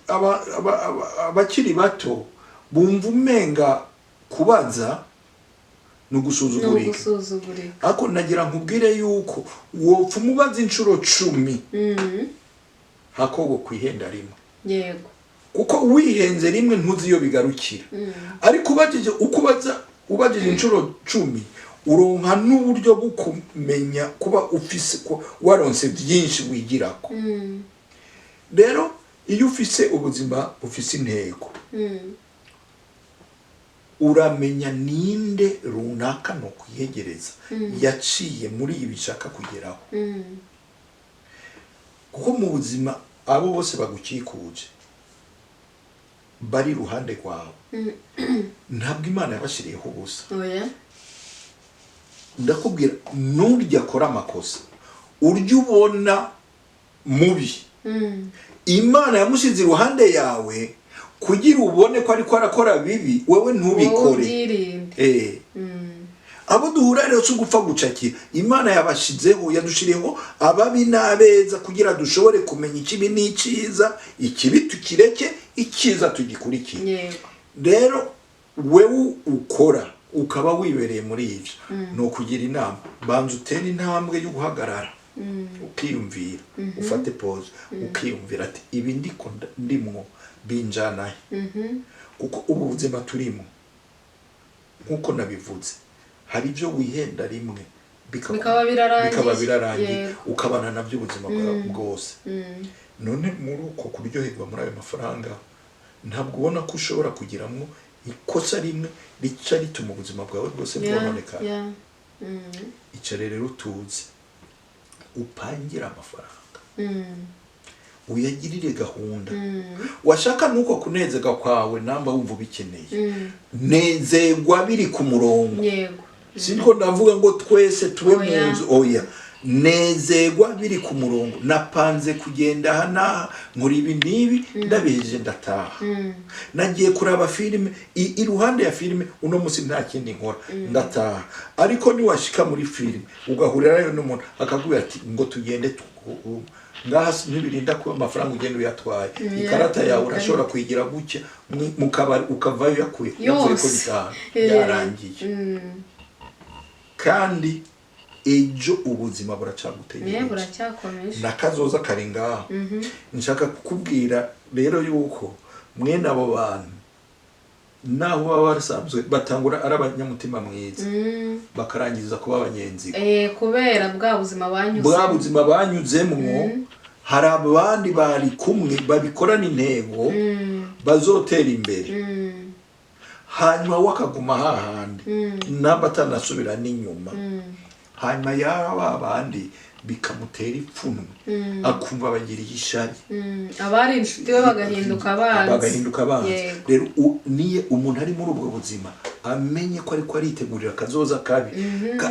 abakiri bato bumva umenga kubaza nugusuzugurika ako nagira nkubwire yuko wopfa umubaza inshuro 10 hakogo kwihenda rimwe yego kuko wihenze rimwe ntuzi iyo bigarukira ariko ubajije inshuro 10 uronka n'uburyo bwo kumenya kuba ufise ko waronse byinshi wigirako rero iyo ufise ubuzima ufise intego uramenya ninde runaka no kwiyegereza yaciye muri ibishaka kugeraho kuko mu buzima abo bose bagukikuje bari ruhande rwawe ntabwo Imana yabashiriyeho ubusa ndakubwira nurya akora amakosa urya ubona mubi Imana yamushize iruhande yawe kugira ubone ko ariko arakora bibi wewe ntubikore abo duhura rero cyo gupfa gucakira Imana yabashizeho yadushiriyeho ababi n'abeza kugira dushobore kumenya ikibi n'iciza ikibi tukireke ikiza tugikurikire rero wewe ukora ukaba wibereye muri ivyo no kugira inama banza utera intambwe yo guhagarara ukiyumvira ufate pause ukiyumvira ati ibi ndimwo binjanahe kuko ubu buzima turimo nkuko nabivuze hari ibyo wihenda rimwe bikaba birarangiye ukabana nabyo ubuzima bwose none muri uko kuryoherwa muri ayo mafaranga ntabwo ubona ko ushobora kugiramwo ikosa rimwe rica rituma ubuzima bwawe bwose bwononekara icyo rero tuzi upangira amafaranga uyagirire gahunda washaka nuko kunezega kwawe namba wumva bikeneye nezegwa biri ku murongo siniko ndavuga ngo twese tube mu nzu oya nezegwa biri ku murongo napanze kugenda hana muri ibi nibi ndabeje ndataha nagiye kuraba filime iruhande ya filime uno musi nta kindi nkora ndataha ariko ni washika muri filime ugahurirayo n'umuntu akakubwira ati ngo tugende ngaha ntibirinda ko amafaranga ugenda uyatwaye ikarata yawe urashobora kuyigira gutya mukabari ukavayo yakuye yavuye ko bitaha yarangiye kandi ejo ubuzima buracagutegereje buracyakomeje nakazoza kari ngaho nshaka kukubwira rero yuko mwene abo bantu naho baba barasanzwe batangura ari abanyamutima mwiza bakarangiza kuba abanyenzi kubera bwa buzima banyuzemwo hari abandi bari kumwe babikorana intego bazotera imbere hanyuma wakaguma hahandi namba atanasubira n'inyuma hanyuma yaba abandi bikamutera ipfunwe akumva bagiriye ishari abari inshuti we bagahinduka abanzi rero niye umuntu ari muri ubwo buzima amenye ko ariko aritegurira kazoza kabi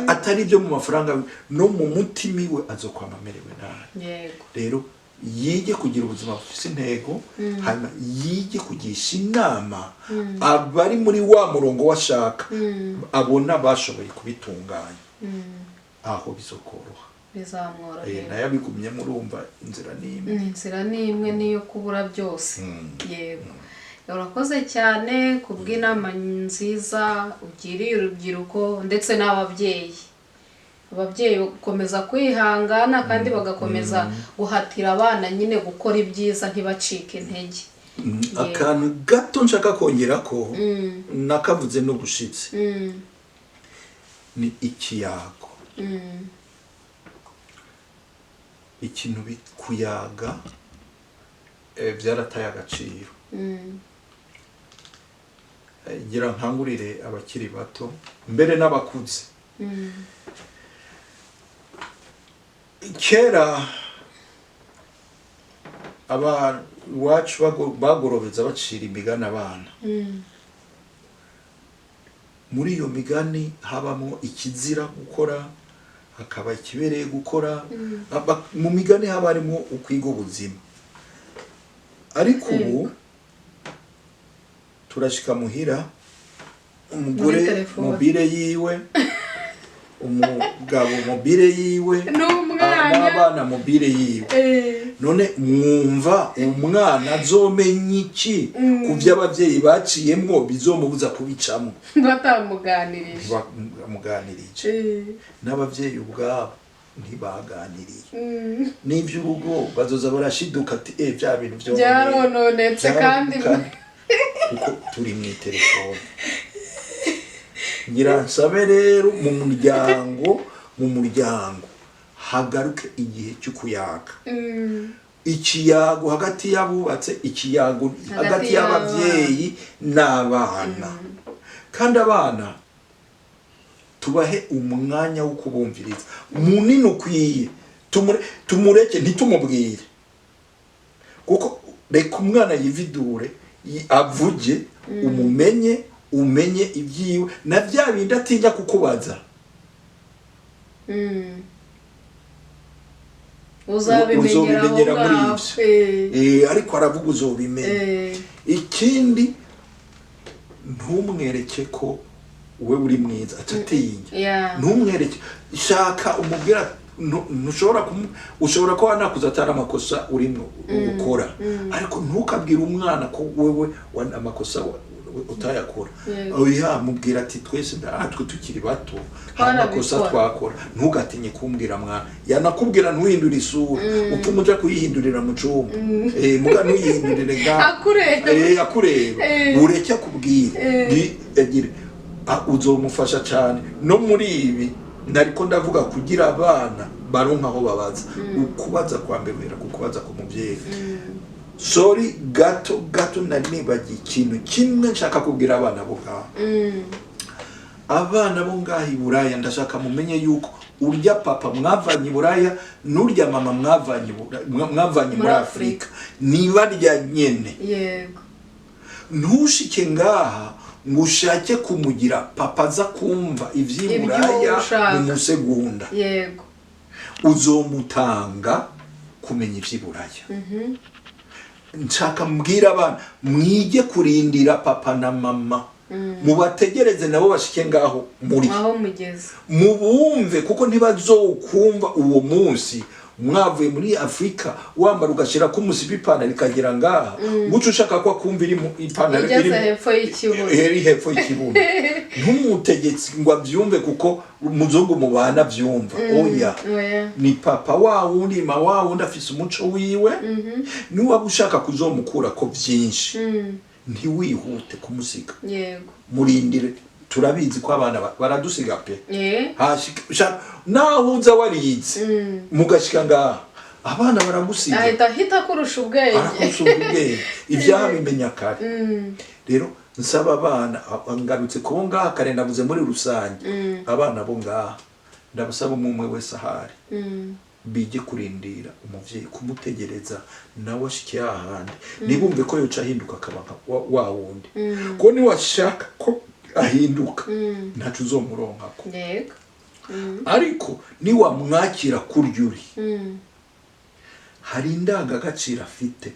atari byo mu mafaranga no mu mutima we azokwama amerewe nabi rero yige kugira ubuzima bufite intego hanyuma yige kugisha inama abari muri wa murongo washaka abona bashoboye kubitunganya aho bizokoroha bizamworohera nayo bigumye murumva inzira n'imwe niyo kubura byose yego urakoze cyane kubw'inama nziza ugiriye urubyiruko ndetse n'ababyeyi gukomeza kwihangana kandi bagakomeza guhatira abana nyine gukora ibyiza ntibacike intege akantu gato nshaka kongera ko nakavuze no gushitse ni ikiyago. Ikintu bikuyaga byarataye agaciro. Ngira nkangurire abakiri bato mbere n'abakuze. Kera iwacu bagorobeza bacira imigani abana. Muri iyo migani habamo ikizira gukora, hakaba ikibereye gukora. Mu migani haba harimo ukwiga ubuzima. Ariko ubu turashika muhira, umugore mobile yiwe, umugabo mobile yiwe, n'abana mobile yiwe. None mwumva umwana azomenya iki ku by'abavyeyi baciyemwo bizomubuza kubicamo batamuganirije? N'abavyeyi ubwabo ntibaganiriye. N'ivy'urugo bazoza barashiduka ati bya bintu byo byarononetse kandi kuko turi mu telefone. Ngira nsabe rero mu muryango hagaruke igihe cyo kuyaga. Ikiyago hagati y'abubatse, ikiyago hagati y'abavyeyi n'abana. Kandi abana tubahe umwanya wo kubumviriza munini ukwiye. Tumureke ntitumubwire, kuko reka umwana yividure avuge, umenye ibyiwe na bya bindi atinya kukubaza. Uzabimenyera muri ivyo. Ariko aravuga uzobimenya. Ikindi, ntumwereke ko we uri mwiza atatinya. Ntumwereke, shaka umubwira ushobora ko anakuza atari amakosa urimo gukora, ariko ntukabwire umwana ko wewe amakosa utayakora. Mubwira ati twese natwe tukiri bato amakosa twakora. Ntugatinye kumbwira mwana, yanakubwira ntuhindure isura upfa uja kuyihindurira mu cumba. Muga ntuyihindurire akureba. Ureke akubwire, uzomufasha cyane. No muri ibi nariko ndavuga kugira abana baronka aho babaza. Ukubaza kwa mbere kukubaza ku muvyeyi. Sorry, gato nari nibagiye ikintu kimwe nshaka kubwira abana bo ngaho. Abana bo ngaho i Buraya ndashaka mumenye yuko urya papa mwavanye i Buraya n'urya mama mwavanye muri Afrika nibarya nyene. Yego. Ntushike ngaha ngushake kumugira papa za kumva ivyi Buraya mu musegunda. Yego. Uzomutanga kumenya ivyi Buraya. Nshaka mbwira abana mwige kurindira papa na mama. Mubategereze nabo bashike ngaho muri. Aho mugeze. Mubumve kuko ntibazokumva uwo munsi mwavuye muri Afrika wambara ugashira ko musibi ipantaro ikagera ngaha. Guco ushaka ko akumvira ipantaro iri hepfo y'ikibuno. Eri hepfo y'ikibuno. Ntumutegetse ngo avyumve kuko muzungu mubana vyumva. Oya. Ni papa wa wundi ma wa wundi afise umuco wiwe. Ni waba ushaka kuzomukura ko vyinshi. Ntiwihute kumusiga. Yego. Murindire. Turabizi ko abana baradusiga pe. Hashika naho uza warize mugashika ngaha abana baragusiga. Ahita kurusha ubwenge. Ibyaha bimenya kare. Rero nsaba abana ngarutse ko ngaha kare navuze muri rusange. Abana bo ngaha ndabasaba umwe wese ahari. Bije kurindira umuvyeyi kumutegereza nawe ashike ahandi. Nibumve ko yoca ahinduka akaba wa wundi. Ko ni washaka ko ahinduka ntacu uzomuronkako. Yego. Ariko ni wamwakira kuryuri hari indangagaciro afite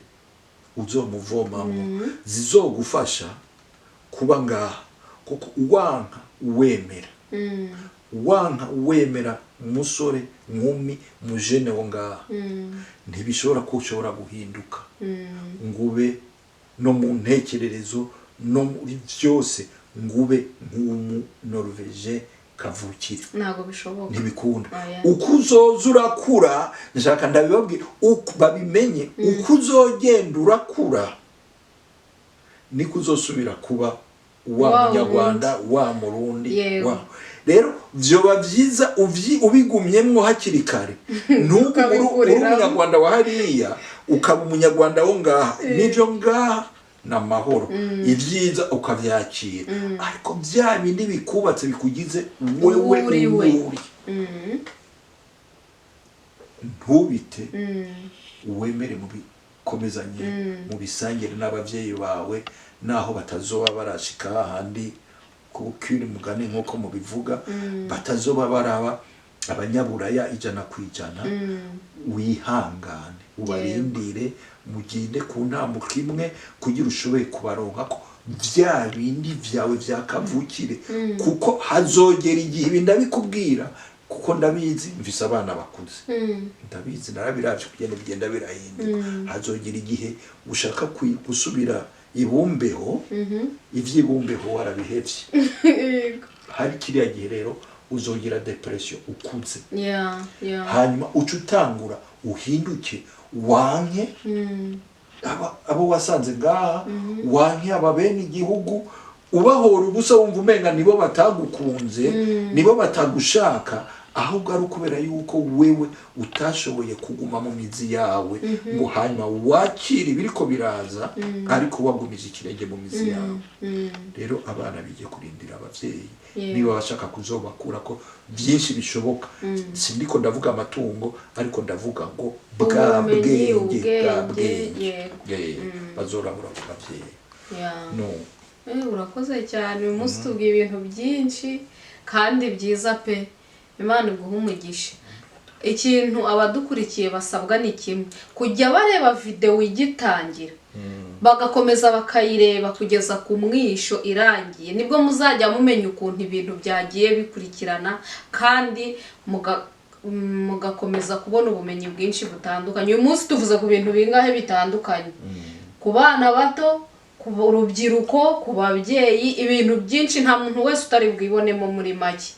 uzomuvomamwo zizogufasha kuba ngaha. Kuko uwanka wemera umusore nkumi mujene wo ngaha ntibishobora ko ushobora guhinduka ngube no mu ntekererezo no muri byose ngube nk'umu Norvege kavukire. Ntago bishoboka. Ntibikunda. Ukuzoza urakura, ndashaka ndabibabwira babimenye. Ukuzogenda urakura niko uzosubira kuba wa munyarwanda wa murundi wa rero vyoba vyiza ubigumyemwo hakiri kare ntuko uri umunyarwanda wa hariya ukaba umunyarwanda wo ngaha nivyo ngaha n'amahoro ivyiza ukavyakira ariko vya bindi bikubatse bikugize wewe uri ntubite uwemere mu bikomezanye mu bisangire n'abavyeyi bawe naho batazoba barashika handi kukiri mugani nkuko mubivuga batazoba baraba abanyaburaya 100% wihangane ubarindire mugende ku ntambuka imwe kugira ushoboye kubaronka ko vya bindi vyawe vyakavukire kuko hazogera igihe bindabikubwira kuko ndabizi mvise abana bakuze ndabizi narabiravye kugenda bigenda birahinduka hazogera igihe ushaka gusubira ibumbeho ivyibumbeho warabihevye hari kiriya gihe rero uzogira depression ukuze hanyuma ucutangura uhinduke wanke abo wasanze ngaha wanke ababene igihugu ubahora ubusa wumva umenga nibo batagukunze nibo batagushaka ahubwo ari ukubera yuko wewe utashoboye kuguma mu mizi yawe ngo hanyuma wakire biriko biraza ariko wagumije ikirenge mu mizi yawe rero abana bije kurindira abavyeyi niba bashaka kuzobakura ko byinshi bishoboka sindiko ndavuga amatungo ariko ndavuga ngo bwabwenge bazorabura ku bavyeyi no urakoze cyane uyu munsi tubwiye ibintu byinshi kandi byiza pe Imana iguha umugisha ikintu abadukurikiye basabwa ni kimwe kujya bareba video igitangira bagakomeza bakayireba kugeza ku mwisho irangiye nibwo muzajya mumenya ukuntu ibintu byagiye bikurikirana kandi mugakomeza kubona ubumenyi bwinshi butandukanye uyu munsi tuvuze ku bintu bingahe bitandukanye ku bana bato ku rubyiruko ku babyeyi ibintu byinshi nta muntu wese utari bwibonemo muri make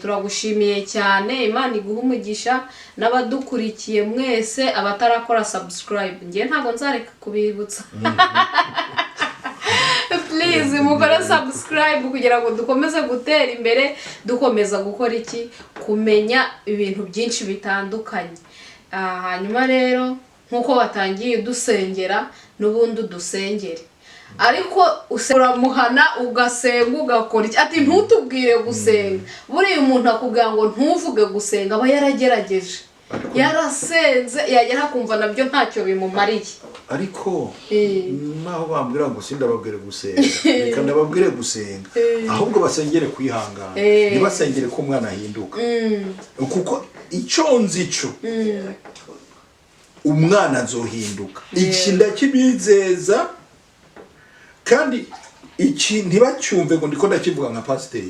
turagushimiye cyane Imana iguha umugisha n'abadukurikiye mwese abatarakora subscribe ngiye ntago nzareka kubibutsa please mukora subscribe kugira ngo dukomeze gutera imbere dukomeza gukora iki kumenya ibintu byinshi bitandukanye hanyuma rero nkuko watangiye dusengera n'ubundi dusengere ariko usuramuhana ugasenga ugakora iki ati ntutubwire gusenga buriya umuntu akubwira ngo ntuvuge gusenga aba yaragerageje yarasenze yagera kumva nabyo ntacyo bimumariye ariko naho bambwira ngo sindababwire gusenga reka ndababwire gusenga ahubwo basengere kwihangana nibasengere ko umwana ahinduka kuko icyo nzico umwana azohinduka iki ndakibizeza kandi iki ntibacyumve ngo ndiko ndakivuga nka pasiteri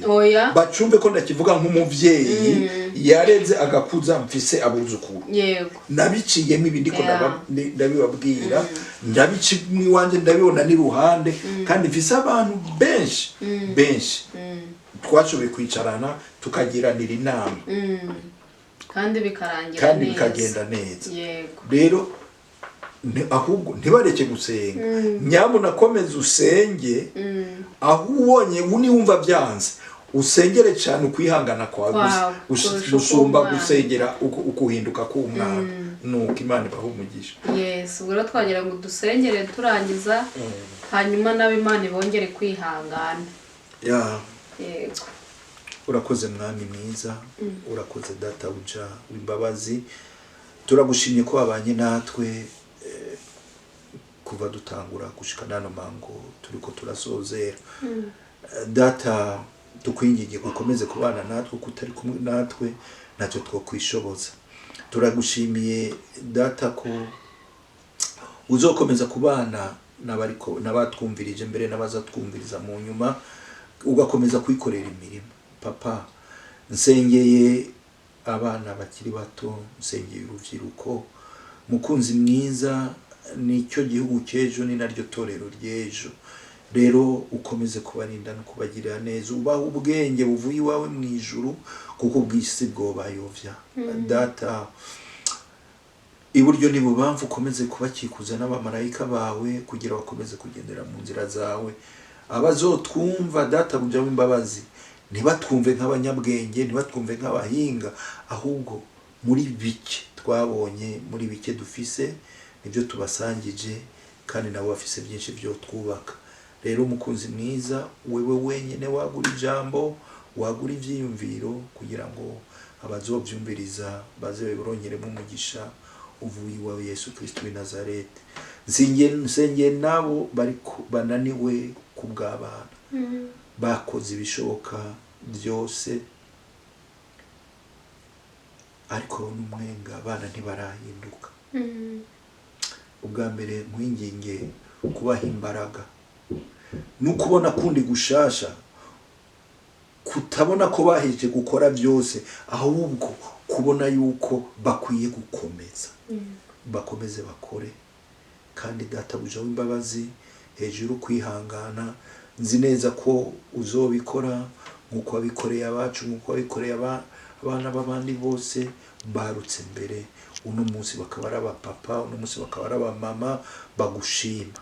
bacumve ko ndakivuga nk'umuvyeyi yareze agakuza mfise abuzukuru nabiciyemo ibindi ko ndabibabwira ndabicimwe wanje ndabibona ni ruhande kandi mfise abantu benshi twashoboye kwicarana tukagiranira inama kandi bikagenda neza rero ahubwo ntibareke gusenga nyamuna komeza usenge aho ubonye uniwumva byanze usengere cyane ukwihangana kwawe gusumba gusengera ukuhinduka k'umwana nuko Imana ibaha umugisha ubwo twagira ngo dusengere turangiza hanyuma nabe Imana ibongere kwihangana yego urakoze mwami mwiza urakoze data uja w'imbabazi turagushimye ko wabanye natwe kuva dutangura gushika nano mango turiko turasozera data tukwingiye gukomeze kubana natwe kutari kumwe natwe nacyo twokwishoboza turagushimiye data ko uzokomeza kubana n'abariko nabatwumvirije mbere n'abazatwumviriza mu nyuma ugakomeza kwikorera imirimo papa nsengeye abana bakiri bato nsengeye urubyiruko mukunzi mwiza nicyo gihugu cyejo ni naryo torero ryejo rero ukomeze kubarinda no kubagirira neza ubaha ubwenge buvuye iwawe mu ijuru kuko bw'isi bwo bayovya data iburyo n'ibubamfu ukomeze kubakikuza n'abamarayika bawe kugira bakomeze kugendera mu nzira zawe. Abazotwumva data buja w'imbabazi ntibatwumve nk'abanyabwenge, ntibatwumve nk'abahinga, ahubwo muri bike twabonye, muri bike dufise nibyo tubasangije, kandi nabo bafise byinshi byo twubaka. Rero umukunzi mwiza, wewe wenyine wagura ijambo, wagura ivyiyumviro kugira ngo abazovyumviriza baze birongeremo umugisha uvuye iwawe Yesu Kristo w'i Nazareti. Nsengeye nabo bananiwe kubw'abana, bakoze ibishoboka byose ariko n'umwenga abana ntibarahinduka. Ubwa mbere nkwinginge kubaha imbaraga, n'ukubona kundi gushasha, kutabona ko baheje gukora byose, ahubwo kubona yuko bakwiye gukomeza, bakomeze bakore. Kandi data buja w'imbabazi, hejuru kwihangana, nzi neza ko uzobikora nk'uko wabikoreye abacu, nk'uko wabikoreye abana b'abandi bose barutse mbere. Uno munsi bakaba ari abapapa, uno munsi bakaba ari abamama bagushima.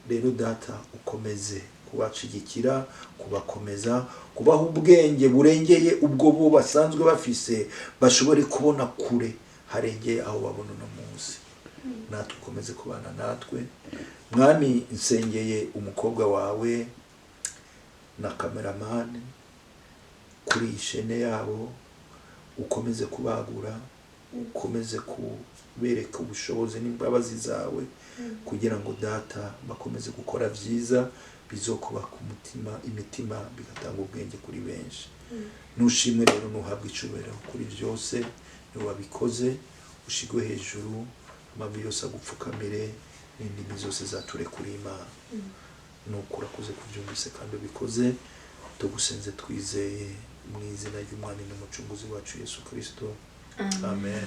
Rero data ukomeze kubashigikira, kubakomeza, kubaha ubwenge burengeye ubwo bo basanzwe bafise, bashobore kubona kure harengeye aho babona uno munsi. Natwe ukomeze kubana natwe. Mwami, nsengeye umukobwa wawe na kameramani kuri ishene yabo, ukomeze kubagura, ukomeze kubereka ubushobozi n'imbabazi zawe, kugira ngo data bakomeze gukora vyiza bizokubaka imitima bigatanga ubwenge kuri benshi. Nushimwe rero, nuhabwa icubahiro kuri byose, ni wabikoze, ushigwe hejuru, amavi yose agupfukamire, n'indimi zose zature kuri Imana. Nuko urakoze kubyumvise kandi ubikoze, tugusenze twizeye mu izina ry'Umwami n'umucunguzi wacu Yesu Kristo. Amen.